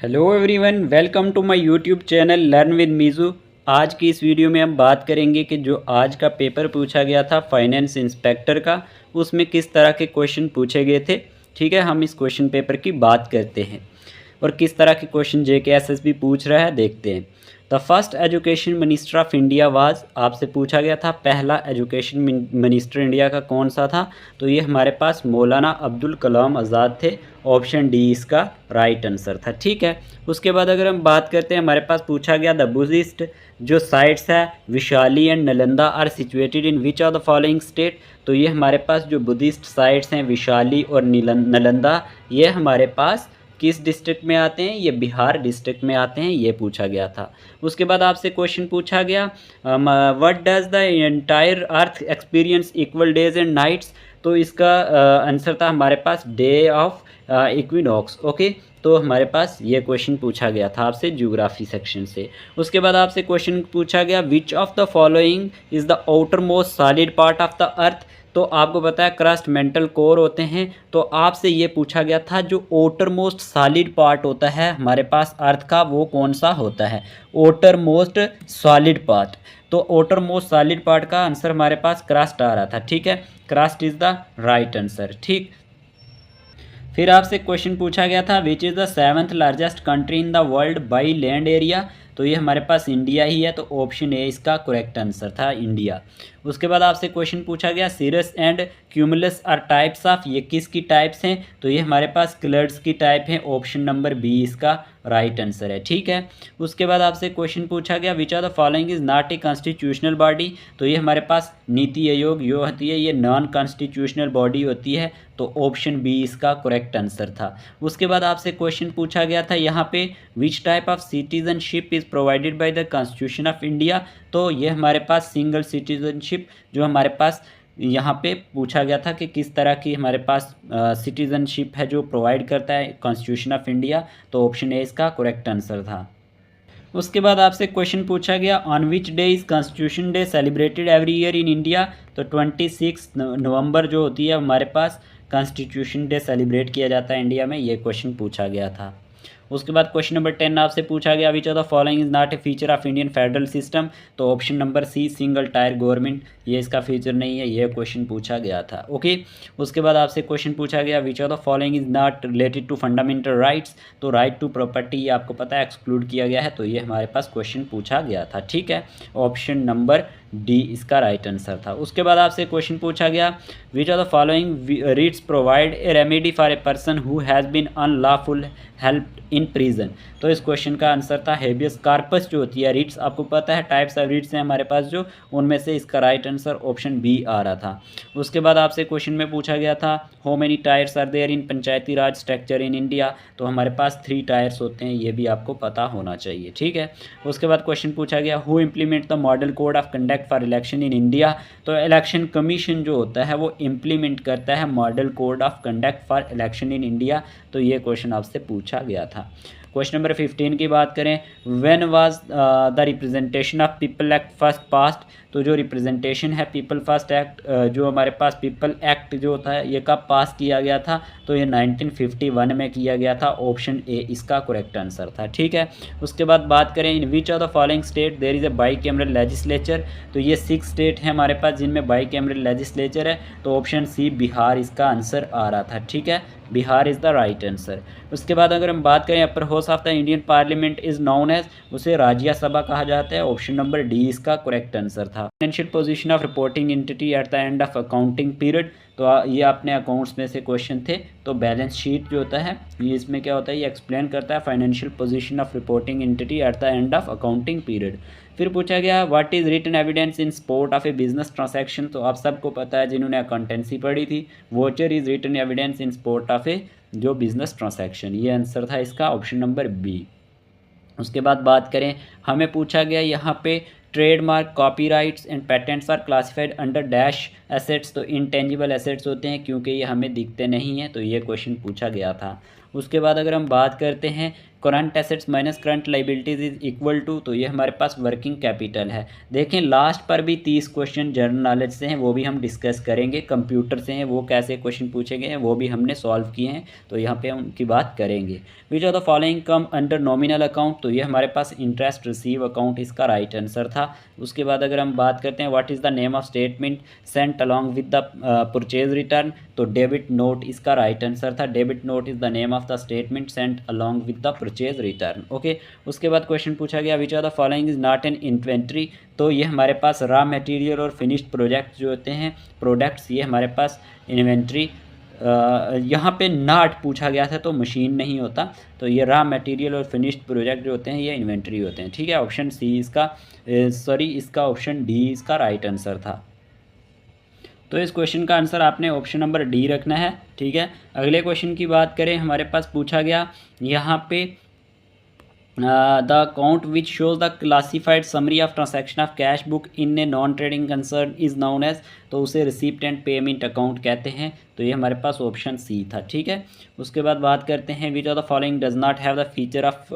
Hello everyone, welcome to my YouTube channel learn with मीज़ू। आज की इस वीडियो में हम बात करेंगे कि जो आज का पेपर पूछा गया था फाइनेंस इंस्पेक्टर का, उसमें किस तरह के क्वेश्चन पूछे गए थे। ठीक है, हम इस क्वेश्चन पेपर की बात करते हैं और किस तरह के क्वेश्चन जेके एसएसबी पूछ रहा है देखते हैं। The first education minister of India was, आपसे पूछा गया था पहला एजुकेशन मिनिस्टर इंडिया का कौन सा था, तो ये हमारे पास मौलाना अब्दुल कलाम आज़ाद थे। ऑप्शन डी इसका राइट आंसर था। ठीक है, उसके बाद अगर हम बात करते हैं, हमारे पास पूछा गया द बुद्धिस्ट जो साइट्स है Vishali and Nalanda are situated in which of the following state, तो ये हमारे पास जो बुद्धिस्ट साइट्स हैं विशाली और नालंदा, ये हमारे पास किस डिस्ट्रिक्ट में आते हैं, ये बिहार डिस्ट्रिक्ट में आते हैं, ये पूछा गया था। उसके बाद आपसे क्वेश्चन पूछा गया what does the entire earth experience equal days and nights, तो इसका आंसर था हमारे पास डे ऑफ इक्विनॉक्स। ओके, तो हमारे पास ये क्वेश्चन पूछा गया था आपसे ज्योग्राफी सेक्शन से। उसके बाद आपसे क्वेश्चन पूछा गया which of the following is the outer most solid part of the earth, तो आपको पता है क्रस्ट मेंटल कोर होते हैं, तो आपसे ये पूछा गया था जो आउटर मोस्ट सॉलिड पार्ट होता है हमारे पास अर्थ का, वो कौन सा होता है, आउटर मोस्ट सॉलिड पार्ट। तो आउटर मोस्ट सॉलिड पार्ट का आंसर हमारे पास क्रस्ट आ रहा था। ठीक है, crust is the right answer. ठीक, फिर आपसे क्वेश्चन पूछा गया था which is the seventh largest country in the world by land area, तो ये हमारे पास इंडिया ही है, तो ऑप्शन ए इसका करेक्ट आंसर था, इंडिया। उसके बाद आपसे क्वेश्चन पूछा गया cirrus and cumulus are types of, ये किसकी टाइप्स हैं, तो ये हमारे पास क्लड्स की टाइप है, ऑप्शन नंबर बी इसका राइट आंसर है। ठीक है, उसके बाद आपसे क्वेश्चन पूछा गया which are the following is not a constitutional body, तो ये हमारे पास नीति आयोग जो होती है ये नॉन कॉन्स्टिट्यूशनल बॉडी होती है, तो ऑप्शन बी इसका करेक्ट आंसर था। उसके बाद आपसे क्वेश्चन पूछा गया था यहाँ पे which type of citizenship is provided by the constitution of India, तो ये हमारे पास सिंगल सिटीजनशिप जो हमारे पास यहाँ पे पूछा गया था कि किस तरह की हमारे पास सिटीजनशिप है जो प्रोवाइड करता है कॉन्स्टिट्यूशन ऑफ इंडिया, तो ऑप्शन ए इसका करेक्ट आंसर था। उसके बाद आपसे क्वेश्चन पूछा गया on which day is constitution day celebrated every year in India, तो 26 नवंबर जो होती है हमारे पास कॉन्स्टिट्यूशन डे सेलिब्रेट किया जाता है इंडिया में, ये क्वेश्चन पूछा गया था। उसके बाद क्वेश्चन नंबर 10 आपसे पूछा गया which of the following is not a feature of Indian federal system, तो option number C single tier government, ये इसका फीचर नहीं है, ये क्वेश्चन पूछा गया था। ओके, उसके बाद आपसे क्वेश्चन पूछा गया which of the following is not related to fundamental rights, तो राइट टू प्रॉपर्टी ये आपको पता है एक्सक्लूड किया गया है, तो ये हमारे पास क्वेश्चन पूछा गया था। ठीक है, ऑप्शन नंबर डी इसका राइट आंसर था। उसके बाद आपसे क्वेश्चन पूछा गया which of the following writs provide a remedy for a person who has been unlawful held in prison, तो इस क्वेश्चन का आंसर था हेबियस कार्पस जो होती है रीट्स, आपको पता है टाइप्स ऑफ रीट्स हैं हमारे पास जो, उनमें से इसका राइट आंसर ऑप्शन बी आ रहा था। उसके बाद आपसे क्वेश्चन में पूछा गया था how many tiers are there in Panchayati Raj structure in India, तो हमारे पास 3 टायर्स होते हैं, ये भी आपको पता होना चाहिए। ठीक है, उसके बाद क्वेश्चन पूछा गया who implement the model code of conduct for election in India, तो इलेक्शन कमीशन जो होता है वो इम्प्लीमेंट करता है model code of conduct for election in India, तो ये क्वेश्चन आपसे पूछा गया था। क्वेश्चन नंबर 15 की बात करें when was the representation of people act first passed, तो जो रिप्रेजेंटेशन है पीपल फर्स्ट एक्ट जो हमारे पास पीपल एक्ट जो होता है ये कब पास किया गया था, तो ये 1951 में किया गया था, ऑप्शन ए इसका करेक्ट आंसर था। ठीक है, उसके बाद बात करें in which of the following state there is a bicameral legislature, तो ये 6 स्टेट हैं हमारे पास जिनमें बाई कैमरल लेजिस्लेचर है, तो ऑप्शन सी बिहार इसका आंसर आ रहा था। ठीक है, Bihar is the right answer. उसके बाद अगर हम बात करें upper house of the Indian parliament is known as, उसे राज्यसभा कहा जाता है, ऑप्शन नंबर डी इसका करेक्ट आंसर था। Financial position of reporting entity at the end of accounting period, तो ये अपने अकाउंट्स में से क्वेश्चन थे, तो बैलेंस शीट जो होता है ये इसमें क्या होता है, ये एक्सप्लेन करता है financial position of reporting entity at the end of accounting period. फिर पूछा गया what is written evidence in support of a business transaction, तो आप सबको पता है जिन्होंने अकाउंटेंसी पढ़ी थी, voucher is written evidence in support of a जो बिजनेस ट्रांसैक्शन, ये आंसर था इसका ऑप्शन नंबर बी। उसके बाद बात करें हमें पूछा गया यहाँ पे trademark copyrights and patents are classified under dash assets, तो इनटेंजिबल एसेट्स होते हैं क्योंकि ये हमें दिखते नहीं हैं, तो ये क्वेश्चन पूछा गया था। उसके बाद अगर हम बात करते हैं current assets minus current liabilities is equal to, तो ये हमारे पास वर्किंग कैपिटल है। देखें लास्ट पर भी 30 क्वेश्चन जनरल नॉलेज से हैं, वो भी हम डिस्कस करेंगे। कंप्यूटर से हैं, वो कैसे क्वेश्चन पूछे गए हैं वो भी हमने सॉल्व किए हैं, तो यहाँ पे हम उनकी बात करेंगे। Which of the following come under nominal account, तो ये हमारे पास इंटरेस्ट रिसीव अकाउंट इसका राइट आंसर था। उसके बाद अगर हम बात करते हैं what is the name of statement sent along with the purchase return, तो डेबिट नोट इसका राइट आंसर था। Debit note is the name of the statement sent along with the purchase return. Okay, उसके बाद question पूछा गया which of the following is not N inventory, तो ये हमारे पास रॉ मटेरियल और फिनिश्ड प्रोजेक्ट जो होते हैं प्रोडक्ट्स, ये हमारे पास इन्वेंट्री। यहाँ पे नॉट पूछा गया था तो मशीन नहीं होता, तो ये रॉ मटेरियल और फिनिश्ड प्रोजेक्ट जो होते हैं ये इन्वेंट्री होते हैं। ठीक है, ऑप्शन सी इसका इसका ऑप्शन डी इसका राइट आंसर था। तो इस क्वेश्चन का आंसर आपने ऑप्शन नंबर डी रखना है। ठीक है, अगले क्वेश्चन की बात करें, हमारे पास पूछा गया यहाँ पे the account which shows the classified summary of transaction of cash book in a non trading concern is known as, तो उसे रिसीप्ट एंड पेमेंट अकाउंट कहते हैं, तो ये हमारे पास ऑप्शन सी था। ठीक है, उसके बाद बात करते हैं which of the following does not have the feature of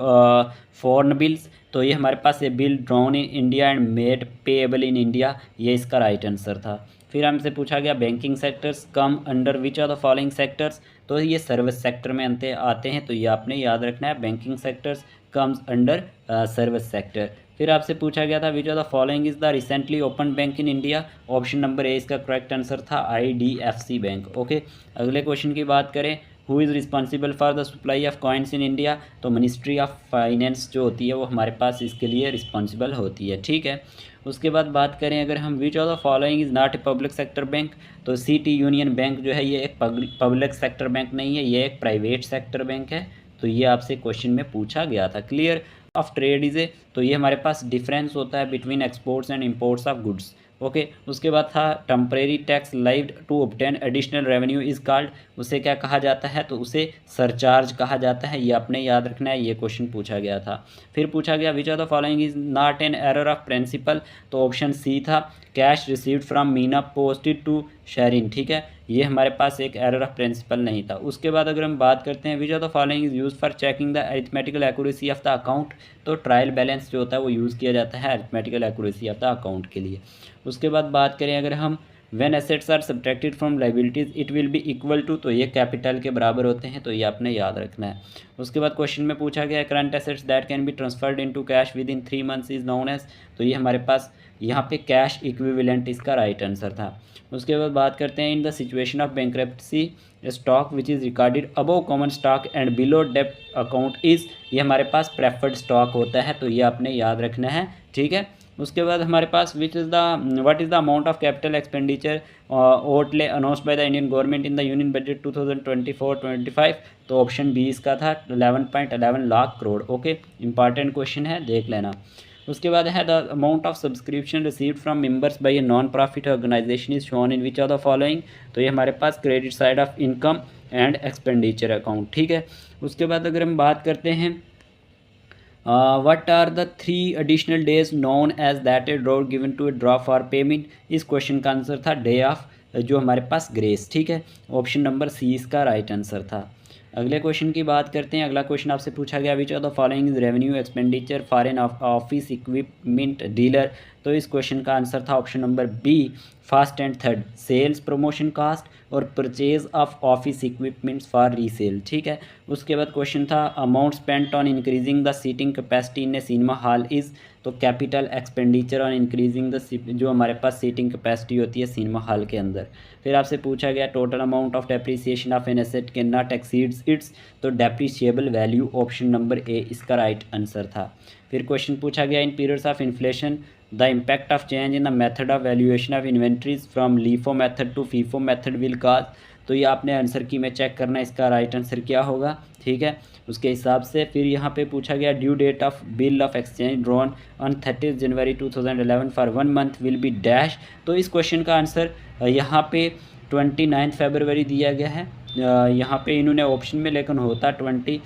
foreign bills, तो ये हमारे पास a bill drawn in India and made payable in India, ये इसका राइट आंसर था। फिर हमसे पूछा गया banking sectors come under which of the following sectors, तो ये सर्विस सेक्टर में आते हैं, तो ये आपने याद रखना है, banking sectors comes under service sector. फिर आपसे पूछा गया था विच of the following is the recently open bank in India, option number A इसका करेक्ट आंसर था IDFC बैंक। ओके, अगले क्वेश्चन की बात करें, who is responsible for the supply of coins in India, तो मिनिस्ट्री ऑफ फाइनेंस जो होती है वो हमारे पास इसके लिए रिस्पॉन्सिबल होती है। ठीक है, उसके बाद बात करें अगर हम विच of the following is not a public sector bank, तो सिटी यूनियन बैंक जो है ये एक पब्लिक सेक्टर बैंक नहीं है, ये एक प्राइवेट सेक्टर बैंक है, तो ये आपसे क्वेश्चन में पूछा गया था। Clear of trade is a, तो ये हमारे पास डिफरेंस होता है between exports and imports of goods. Okay, उसके बाद था temporary tax levied to obtain additional revenue is called, उसे क्या कहा जाता है, तो उसे सरचार्ज कहा जाता है, ये आपने याद रखना है, ये क्वेश्चन पूछा गया था। फिर पूछा गया which of the following is not an error of principle, तो ऑप्शन सी था cash received from Meena posted to Sherin. ठीक है, ये हमारे पास एक एरर ऑफ प्रिंसिपल नहीं था। उसके बाद अगर हम बात करते हैं which of the following is use for checking the arithmetical accuracy of the account, तो ट्रायल बैलेंस जो होता है वो यूज़ किया जाता है arithmetical accuracy of the account के लिए। उसके बाद बात करें अगर हम when assets are subtracted from liabilities it will be equal to, तो ये कैपिटल के बराबर होते हैं, तो ये आपने याद रखना है। उसके बाद क्वेश्चन में पूछा गया current assets that can be transferred into cash with in 3 months is known as, तो ये हमारे पास यहाँ पे कैश इक्विवेलेंट इसका राइट आंसर था। उसके बाद बात करते हैं in the situation of bankruptcy stock which is recorded above common stock and below डेब्ट अकाउंट इज़, ये हमारे पास प्रेफर्ड स्टॉक होता है, तो ये आपने याद रखना है। ठीक है, उसके बाद हमारे पास what is the amount of capital expenditure outlay announced by the Indian government in the union budget 2024-25, तो ऑप्शन बी इसका था 11.11 lakh crore. Okay, important question है, देख लेना। उसके बाद है the amount of subscription received from members by a non profit organisation is shown in which of the following, तो ये हमारे पास credit side of income and expenditure account. ठीक है, उसके बाद अगर हम बात करते हैं what are the 3 additional days known as that a draw given to a draw for payment, इस क्वेश्चन का आंसर था डे ऑफ जो हमारे पास ग्रेस। ठीक है, ऑप्शन नंबर सी इसका राइट आंसर था। अगले क्वेश्चन की बात करते हैं। अगला क्वेश्चन आपसे पूछा गया which of the following is revenue expenditure for an office equipment dealer, तो इस क्वेश्चन का आंसर था option number B first and third, sales promotion cost और purchase of office equipments for resale. ठीक है, उसके बाद क्वेश्चन था amount spent on increasing the seating capacity in a cinema hall is, तो capital expenditure on increasing the जो हमारे पास seating capacity होती है सिनेमा हॉल के अंदर। फिर आपसे पूछा गया total amount of depreciation of an asset can not exceeds its, तो depreciable value option number A इसका राइट आंसर था। फिर क्वेश्चन पूछा गया in periods of inflation the impact of change in the method of valuation of inventories from LIFO method to FIFO method will cause, तो ये आपने answer की में चेक करना है इसका राइट आंसर क्या होगा। ठीक है, उसके हिसाब से फिर यहाँ पे पूछा गया due date of bill of exchange drawn on 30 January 2011 for 1 month will be dash, तो इस क्वेश्चन का आंसर यहाँ पे 29 फरवरी दिया गया है, यहाँ पे इन्होंने ऑप्शन में लेकिन होता 20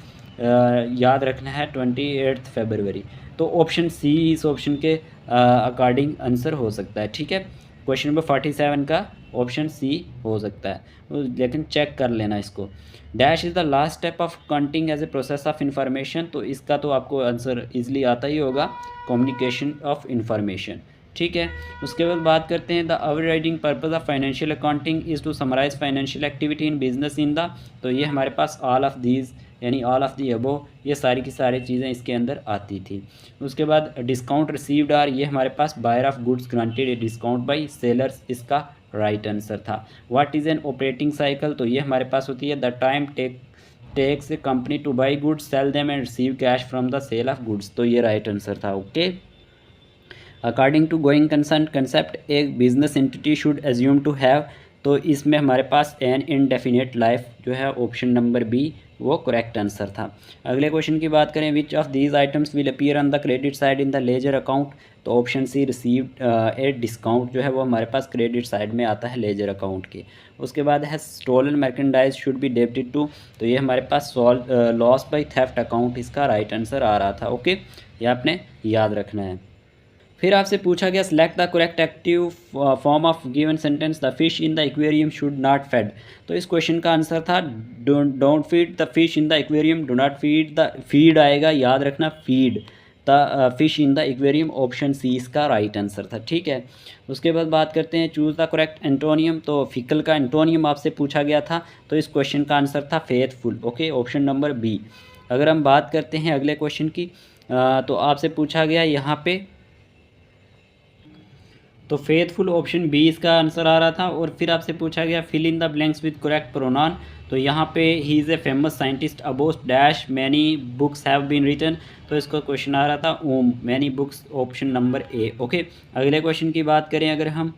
याद रखना है 28 फरवरी, तो ऑप्शन सी इस ऑप्शन के अकॉर्डिंग आंसर हो सकता है। ठीक है, क्वेश्चन नंबर 47 का ऑप्शन सी हो सकता है, लेकिन चेक कर लेना इसको। Dash is the last step of counting as a process of information, तो इसका तो आपको आंसर इजली आता ही होगा, कम्युनिकेशन ऑफ इंफॉर्मेशन। ठीक है, उसके बाद बात करते हैं the overriding purpose of financial accounting is to summarise financial activity in business in the, तो ये हमारे पास ऑल ऑफ दीज यानी ऑल ऑफ दी अबो, ये सारी की सारी चीज़ें इसके अंदर आती थी। उसके बाद डिस्काउंट रिसीव्ड आर, ये हमारे पास buyer of goods granted a discount by sellers, इसका राइट आंसर था। What is an operating cycle, तो ये हमारे पास होती है the time takes a company to buy goods, sell them and receive cash from the sale of goods, तो ये राइट आंसर था। Okay, according to going concern concept a business entity should assume to have, तो इसमें हमारे पास an indefinite life जो है option number B वो करेक्ट आंसर था। अगले क्वेश्चन की बात करें, which of these items will appear on the credit side in the ledger account, तो option C received a discount जो है वो हमारे पास क्रेडिट साइड में आता है लेजर अकाउंट के। उसके बाद है stolen merchandise should be debited to, तो ये हमारे पास लॉस बाई थेफ्ट अकाउंट, इसका राइट आंसर आ रहा था। ओके, ये आपने याद रखना है। फिर आपसे पूछा गया select the correct active form of given sentence, the fish in the aquarium should not fed, तो इस क्वेश्चन का आंसर था don't feed the fish in the aquarium, do not feed the, feed आएगा, याद रखना feed the fish in the aquarium, option C इसका right answer था। ठीक है, उसके बाद बात करते हैं चूज़ द करेक्ट एंटोनियम, तो फिकल का एंटोनियम आपसे पूछा गया था, तो इस क्वेश्चन का आंसर था faithful. Okay, option number B. अगर हम बात करते हैं अगले क्वेश्चन की, तो आपसे पूछा गया यहाँ पे, तो फेथफुल ऑप्शन बी इसका आंसर आ रहा था। और फिर आपसे पूछा गया fill in the blanks with correct pronoun, तो यहाँ पे he is a famous scientist about dash many books have been written, तो इसका क्वेश्चन आ रहा था whom many books, option number A. Okay, अगले क्वेश्चन की बात करें अगर हम,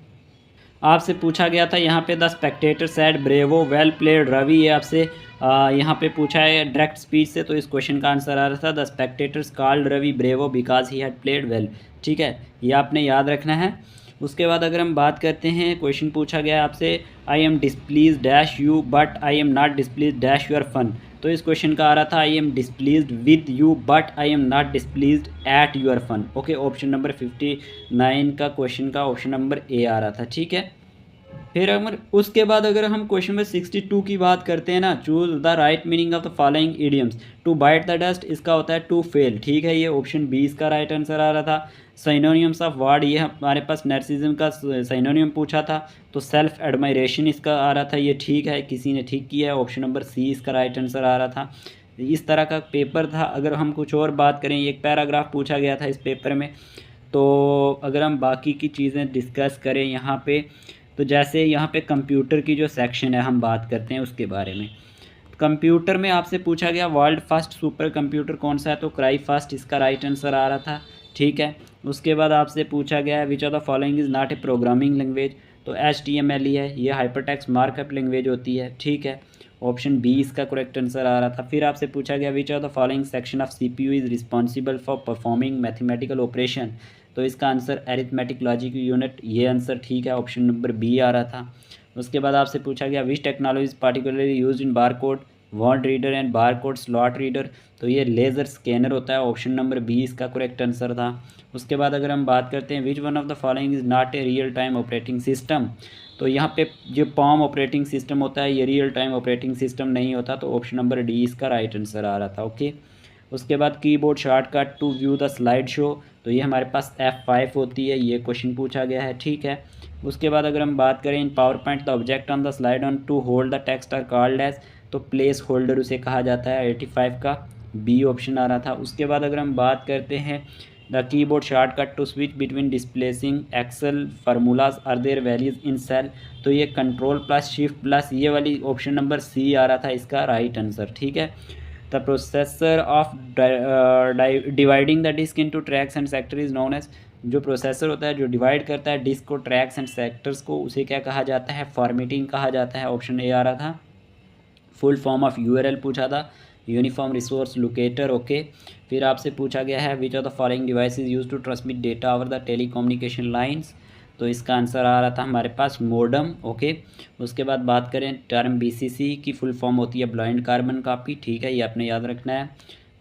आपसे पूछा गया था यहाँ पे the spectator said bravo well played Ravi, ये आपसे यहाँ पे पूछा है डायरेक्ट स्पीच से, तो इस क्वेश्चन का आंसर आ रहा था the spectators called Ravi bravo because he had played well. ठीक है, ये आपने याद रखना है। उसके बाद अगर हम बात करते हैं, क्वेश्चन पूछा गया आपसे I am displease dash you but I am not displease dash your fun, तो इस क्वेश्चन का आ रहा था I am displease with you but I am not displease at your fun. Okay, option number 59 का क्वेश्चन का option number ए आ रहा था। ठीक है, फिर अगर उसके बाद अगर हम क्वेश्चन नंबर 62 की बात करते हैं ना, choose the right meaning of the following idioms, to bite the dust इसका होता है टू फेल। ठीक है, ये ऑप्शन बी इसका राइट आंसर आ रहा था। साइनोनियम्स ऑफ वर्ड, ये हमारे पास नर्सिज्म का साइनोनियम पूछा था, तो सेल्फ एडमायरेशन इसका आ रहा था, ये ठीक है, किसी ने ठीक किया है, ऑप्शन नंबर सी इसका राइट आंसर आ रहा था। इस तरह का पेपर था। अगर हम कुछ और बात करें, एक पैराग्राफ पूछा गया था इस पेपर में, तो अगर हम बाकी की चीज़ें डिस्कस करें यहाँ पे, तो जैसे यहाँ पे कंप्यूटर की जो सेक्शन है हम बात करते हैं उसके बारे में। कंप्यूटर में आपसे पूछा गया वर्ल्ड फर्स्ट सुपर कंप्यूटर कौन सा है, तो क्राई फर्स्ट इसका राइट आंसर आ रहा था। ठीक है, उसके बाद आपसे पूछा गया है which of the following is not a programming language, तो HTML ही है, ये हाइपरटेक्स्ट मार्कअप लैंग्वेज होती है। ठीक है, ऑप्शन बी इसका करेक्ट आंसर आ रहा था। फिर आपसे पूछा गया which of the following section of CPU is responsible for performing mathematical operation, तो इसका आंसर एरिथमेटिक लॉजिक यूनिट, ये आंसर ठीक है, ऑप्शन नंबर बी आ रहा था। उसके बाद आपसे पूछा गया विच technology is particularly use in barcode word reader and barcode slot reader, तो ये लेज़र स्कैनर होता है, ऑप्शन नंबर बी इसका करेक्ट आंसर था। उसके बाद अगर हम बात करते हैं which one of the following is not a real time operating system, तो यहाँ पे जो पॉम ऑपरेटिंग सिस्टम होता है ये रियल टाइम ऑपरेटिंग सिस्टम नहीं होता, तो ऑप्शन नंबर डी इसका राइट आंसर आ रहा था। ओके, उसके बाद keyboard shortcut to view the slide show, तो ये हमारे पास F5 होती है, ये क्वेश्चन पूछा गया है। ठीक है, उसके बाद अगर हम बात करें in PowerPoint the object on the slide on to hold the text are called as, तो प्लेस होल्डर उसे कहा जाता है, 85 का बी ऑप्शन आ रहा था। उसके बाद अगर हम बात करते हैं the keyboard shortcut to switch between displacing Excel formulas are their values in cell, तो ये कंट्रोल प्लस शिफ्ट प्लस ये वाली ऑप्शन नंबर सी आ रहा था इसका राइट आंसर। ठीक है, the processor of dividing the disk into tracks and sector is known as, जो प्रोसेसर होता है जो डिवाइड करता है डिस्क को ट्रैक्स एंड सेक्टर्स को, उसे क्या कहा जाता है, फॉर्मेटिंग कहा जाता है, ऑप्शन ए आ रहा था। फुल फॉर्म ऑफ URL पूछा था, यूनिफॉर्म रिसोर्स लोकेटर। ओके, फिर आपसे पूछा गया है which of the following device is use to transmit data over the telecommunication lines, तो इसका आंसर आ रहा था हमारे पास मोडम। ओके, उसके बाद बात करें टर्म BCC की फुल फॉर्म होती है ब्लाइंड कार्बन कॉपी। ठीक है, ये आपने याद रखना है,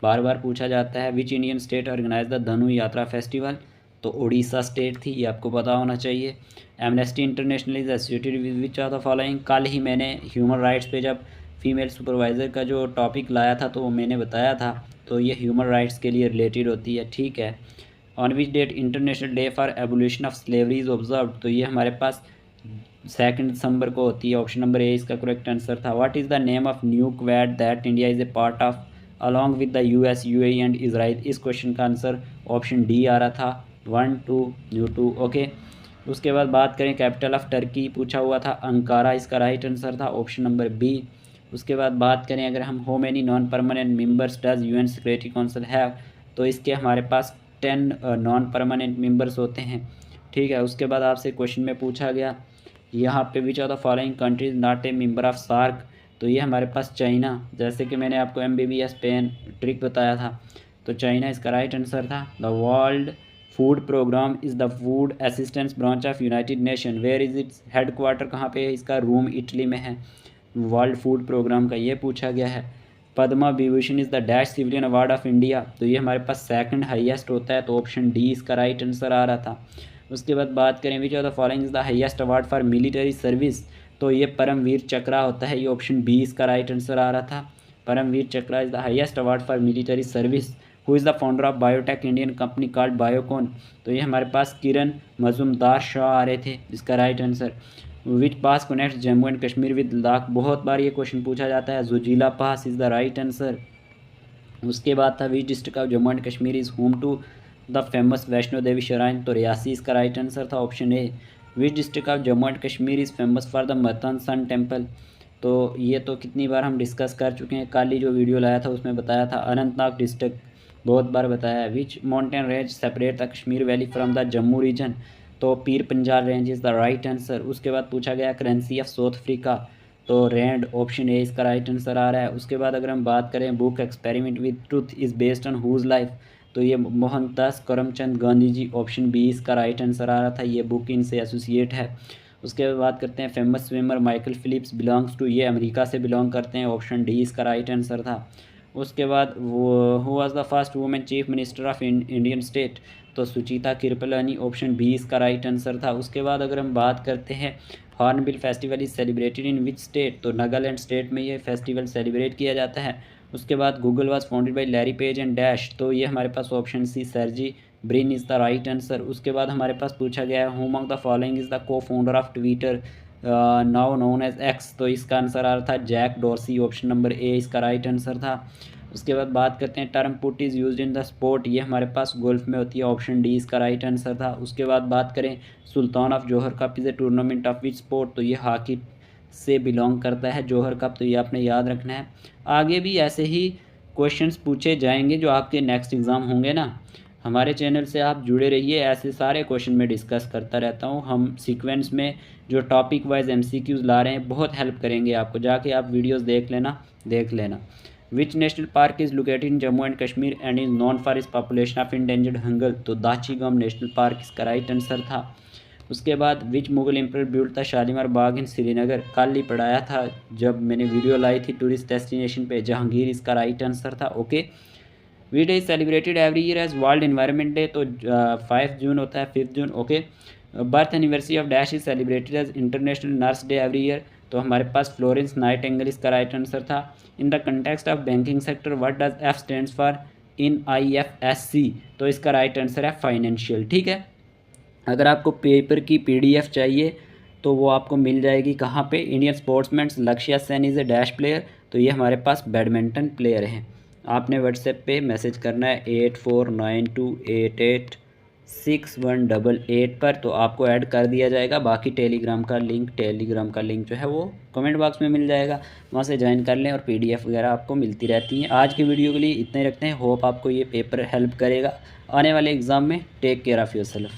बार बार पूछा जाता है। Which Indian state organise the Dhanu Yatra festival, तो उड़ीसा स्टेट थी, ये आपको पता होना चाहिए। Amnesty International is associated with which are the following. कल ही मैंने ह्यूमन राइट्स पे जब फीमेल सुपरवाइज़र का जो टॉपिक लाया था तो वो मैंने बताया था, तो ये ह्यूमन राइट्स के लिए रिलेटेड होती है, ठीक है। On which date International Day for abolition of slavery is observe, तो ये हमारे पास 2 दिसंबर को होती है। ऑप्शन नंबर ए इसका करेक्ट आंसर था। What is the name of new Quad that India is a part of along with the US, UAE and Israel. इस question का आंसर ऑप्शन डी आ रहा था, 1 2 2 ओके। उसके बाद बात करें कैपिटल ऑफ टर्की, पूछा हुआ था अंकारा, इसका राइट आंसर था ऑप्शन नंबर बी। उसके बाद बात करें अगर हम how many non permanent members does UN security council have, तो इसके हमारे पास 10 नॉन परमानेंट मेंबर्स होते हैं, ठीक है। उसके बाद आपसे क्वेश्चन में पूछा गया यहाँ पे which are the following countries not a member of SAARC, तो ये हमारे पास चाइना, जैसे कि मैंने आपको MBBS पेन ट्रिक बताया था, तो चाइना इसका राइट आंसर था। The World Food Programme is the food assistance branch of United Nation, where is its headquarter, कहाँ पे है इसका, रोम इटली में है। वर्ल्ड फूड प्रोग्राम का ये पूछा गया है। Padma Vibhushan is the dash civilian award of India, तो ये हमारे पास सेकंड हाईएस्ट होता है, तो ऑप्शन डी इसका राइट आंसर आ रहा था। उसके बाद बात करें which of the following is the highest award for military service, तो ये परमवीर चक्रा होता है, ये ऑप्शन बी इसका राइट आंसर आ रहा था। Paramvir Chakra is the highest award for military service. Who is the founder of biotech Indian company called Biocon, तो ये हमारे पास किरण मजुमदार शाह आ रहे थे, इसका right answer. Which pass connect Jammu and Kashmir with Ladakh, बहुत बार ये क्वेश्चन पूछा जाता है, Zojila pass is the right answer. उसके बाद था which district of Jammu and Kashmir is home to the famous Vaishno Devi shrine, तो रियासी इसका राइट आंसर था, option A. Which district of Jammu and Kashmir is famous for the Mattan sun temple, तो ये तो कितनी बार हम डिस्कस कर चुके हैं, कल ही जो वीडियो लाया था उसमें बताया था, अनंतनाग डिस्ट्रिक्ट बहुत बार बताया है। Which mountain range separate the Kashmir valley from the Jammu region, तो Pir Panjal range is the right answer. उसके बाद पूछा गया करेंसी ऑफ साउथ अफ्रीका, तो रैंड, ऑप्शन ए इसका राइट आंसर आ रहा है। उसके बाद अगर हम बात करें book Experiment with Truth is based on whose life, तो ये मोहनदास करमचंद गांधी जी, ऑप्शन बी इसका राइट आंसर आ रहा था, ये बुक इनसे एसोसिएट है। उसके बाद बात करते हैं famous swimmer Michael Phelps belongs to, ये अमेरिका से बिलोंग करते हैं, ऑप्शन डी इसका राइट आंसर था। उसके बाद वो who was the first women chief minister of Indian state, तो सुचिता कृपलानी, ऑप्शन बी इसका राइट आंसर था। उसके बाद अगर हम बात करते हैं Hornbill Festival is celebrated in which state, तो नागालैंड स्टेट में ये फेस्टिवल सेलिब्रेट किया जाता है। उसके बाद Google was founded by Larry Page and dash, तो ये हमारे पास option C Sergey Brin is the right answer. उसके बाद हमारे पास पूछा गया है who among the following is the cofounder of Twitter now known as X, तो इसका आंसर आ रहा था Jack Dorsey, option number A इसका राइट आंसर था। उसके बाद बात करते हैं term put is used in the sport, ये हमारे पास गोल्फ में होती है, ऑप्शन डी इसका राइट आंसर था। उसके बाद बात करें Sultan of Johor Cup is a tournament of which sport, तो ये हॉकी से बिलोंग करता है जौहर कप, तो ये आपने याद रखना है। आगे भी ऐसे ही क्वेश्चंस पूछे जाएंगे जो आपके नेक्स्ट एग्ज़ाम होंगे ना, हमारे चैनल से आप जुड़े रहिए, ऐसे सारे क्वेश्चन मैं डिस्कस करता रहता हूँ। हम सीक्वेंस में जो टॉपिक वाइज MCQs ला रहे हैं बहुत हेल्प करेंगे आपको, जाके आप वीडियोस देख लेना। Which national park is located in Jammu and Kashmir and is known for its population of endangered hangul, तो दाचीगम नेशनल पार्क इसका राइट आंसर था। उसके बाद which Mughal emperor built the Shalimar Bagh in Srinagar, कल ही पढ़ाया था जब मैंने वीडियो लाई थी टूरिस्ट डेस्टिनेशन पे, जहांगीर इसका राइट आंसर था, okay. We day is celebrated every year as world environment day, तो 5 जून होता है, 5 जून, okay. Birth anniversary of dash is celebrated as international nurse day every year, तो हमारे पास फ्लोरेंस नाइटिंगेल इसका राइट आंसर था। In the context of banking sector what does F stands for in IFSC, तो इसका राइट आंसर है financial, ठीक है। अगर आपको पेपर की PDF चाहिए तो वो आपको मिल जाएगी कहाँ पे, Indian sportsman Lakshya Sen is a dash player, तो ये हमारे पास बैडमिंटन प्लेयर हैं। आपने व्हाट्सएप पे मैसेज करना है 8492886188 पर, तो आपको ऐड कर दिया जाएगा। बाकी टेलीग्राम का लिंक जो है वो कमेंट बॉक्स में मिल जाएगा, वहाँ से ज्वाइन कर लें और PDF वगैरह आपको मिलती रहती हैं। आज की वीडियो के लिए इतना ही रखते हैं, होप आपको ये पेपर हेल्प करेगा आने वाले एग्ज़ाम में। Take care of yourself.